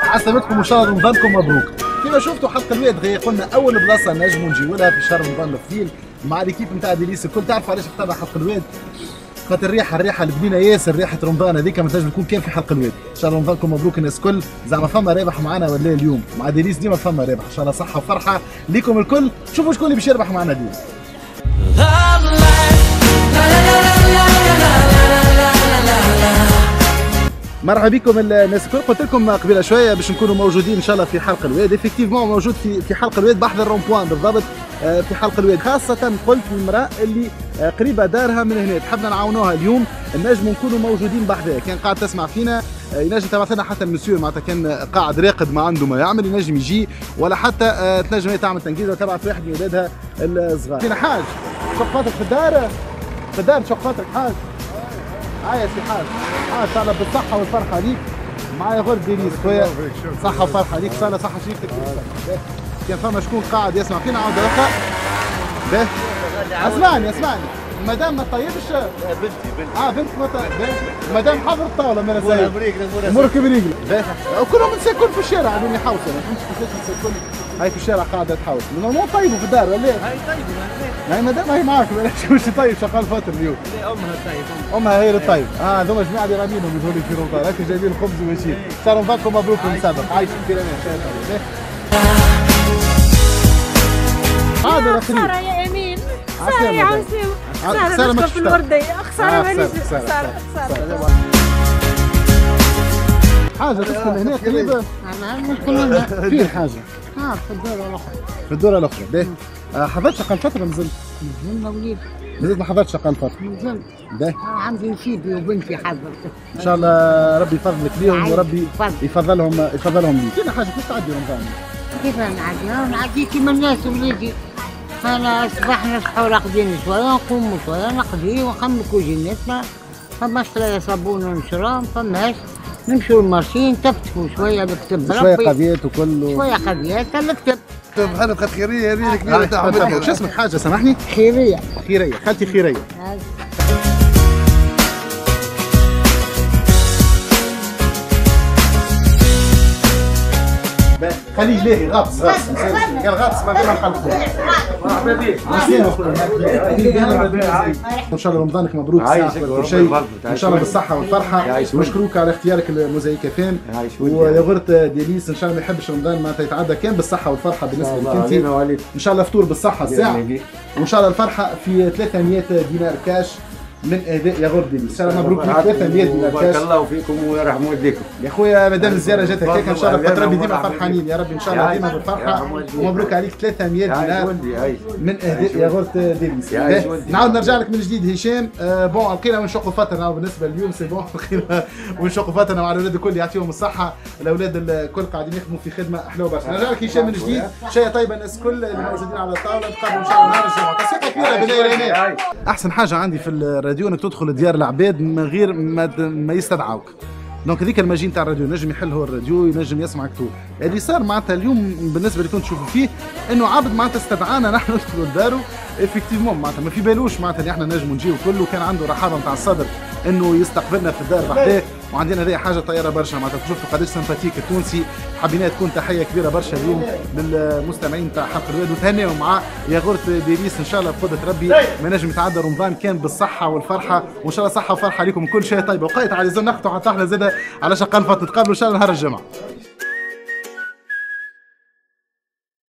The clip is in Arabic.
عسلامتكم وان شاء الله رمضانكم مبروك. كما شفتوا حلقه الواد قلنا اول بلاصه نجموا نجيو لها في شهر رمضان الفضيل مع ليكيب نتاع ديليس الكل. تعرفوا علاش اخترنا حلقه الواد؟ خاطر الريحه البنينه ياسر، ريحه رمضان هذيك ما تنجم تكون كان في حلقه الواد. ان شاء الله رمضانكم مبروك الناس الكل. زعما فما رابح معنا ولا اليوم مع ديليس؟ ديما فما رابح ان شاء الله، صحه وفرحه ليكم الكل. شوفوا شكون اللي باش يربح معنا اليوم. مرحبا بكم الناس الكل. قلت لكم قبيله شويه باش نكونوا موجودين ان شاء الله في حلقه الواد. افكتيفمون موجود في حلقه الواد بحذا الرومبوان بالضبط في حلقه الواد. خاصه قلت للمراه اللي قريبه دارها من هنا تحبنا نعاونوها اليوم، نجموا نكونوا موجودين بحذاها. كان قاعد تسمع فينا ينجم تبعث لنا حتى المسيو معناتها كان قاعد راقد ما عنده ما يعمل ينجم يجي، ولا حتى تنجم هي تعمل تنقيز وتبعث واحد من ولادها الصغار. فينا حاج شقفاتك في الدار؟ في الدار شقفاتك حاج؟ يا سي حاج تعالى بالصحة والفرحة ليك. معايا غرد ديليس خويا، صحة وفرحة ليك. صالة صحة شريكتك. كان فما شكون قاعد يسمع فينا عاود رقة. باهي اسمعني مدام ما طيبش بنتي بنتك ما طيبش مدام حضر الطاولة من الزايد امورك بريقلة. باهي وكلهم نساكن في الشارع عندهم يحوسوا، ما فهمتش كيفاش نساكن هاي في الشارع قاعدة تحوس. مو طيبوا في الدار ولا؟ هاي طيبوا هاي مدام هي معاك مش طيب شغال فترة اليوم. امها طيب، امها هي اللي طيب. هذوما جماعة اللي رامينهم يقولوا لي في رمضان هاكا جايبين الخبز وماشيين. ان شاء الله رمضانكم مبروك المسابق، عايشين في امان ان شاء الله. هذا خسارة يا امين، خسارة يا عسيم، خسارة نشكر في الوردية، خسارة مانيش خسارة. حاجة تسكن هنا قريبة؟ نسكن هنا. فين حاجة؟ في الدورة الأخرى. في الدورة الأخرى، باهي. حضرت شقال فترة نزلت؟ نزلنا وليد. نزلت ما حضرتش شقال فترة؟ نزلت. باهي. عندي نسيبي وبنتي حضرت. إن شاء الله ربي يفضلك ليهم وربي يفضلهم ليك. فينا حاجة كيف تعدي رمضان؟ كيف نعدي؟ نعدي كيما الناس وليدي. أنا أصبحنا نصحوا راقدين شوية نقوموا شوية نقضي ونخمم كوجيناتنا. فماش تلاقي صابون ونشرب فماش. نمشوا المارشي نتفتفوا شوية بكتب ربي. شوية قضيات وكل شوية قضيات الكتب. حلقة خيرية هذه الكبيرة تاع شو اسمك حاجة سامحني؟ خيرية. خالتي خيرية. خليه لاهي غطس كان غطس ما فينا نخلطوا. ان شاء الله رمضانك مبروك كل شيء ان شاء الله بالصحه والفرحه. نشكروك على اختيارك الموزايك فان ويا غرت ديليس. ان شاء الله ما يحبش رمضان معناتها يتعدى كان بالصحه والفرحه بالنسبه لك انت. ان شاء الله فطور بالصحه الساعه وان شاء الله الفرحه في 300 دينار كاش من اهداء يا غرد ديليس. ان شاء الله مبروك لك 300 دينار كاش. بارك الله فيكم ويرحم والديكم يا خويا. مادام الزياره جات هكاك ان شاء الله ربي ديما فرحانين يا ربي ان شاء الله ديما بالفرحه. ومبروك عليك 300 دينار من اهداء يا غرد ديليس. نعاود نرجع لك من جديد هشام. بون لقينا ونشقوا فتره بالنسبه لليوم سي بون لقينا ونشقوا فتره مع الاولاد الكل يعطيهم الصحه. الاولاد الكل قاعدين يخدموا في خدمه حلوه برشا. نرجع لك هشام من جديد. شيء طيبه الناس الكل اللي موجودين على الطاوله نتقابلوا ان شاء الله نهار الجمعه. تصفيقه كبيره بين احسن حاجه عندي في الراديو انك تدخل ديار العباد من غير ما يستدعوك. دونك هذيك الماجي نتاع الراديو ينجم يحل هو الراديو ينجم يسمعك تو. اللي صار معناتها اليوم بالنسبه اللي كنت تشوفوا فيه انه عبد معناتها استدعانا نحن ندخلوا لدارو افكتيفمون معناتها ما في بالوش معناتها اللي احنا نجموا نجيو كله. كان عنده رحابه نتاع الصدر انه يستقبلنا في الدار بحداه. وعندنا هذه حاجه طياره برشا معناتها شفتوا قداش سمباتيك التونسي. حبينا تكون تحيه كبيره برشا اليوم للمستمعين تاع حلقه الواد وتهنيوا معاه يا غرت ديليس. ان شاء الله بقدره ربي ما نجم يتعدى رمضان كان بالصحه والفرحه وان شاء الله صحه وفرحه لكم كل شيء طيب. وقيت على زين نقطع حتى احنا زاده على شقال فات نتقابلوا ان شاء الله نهار الجمعه.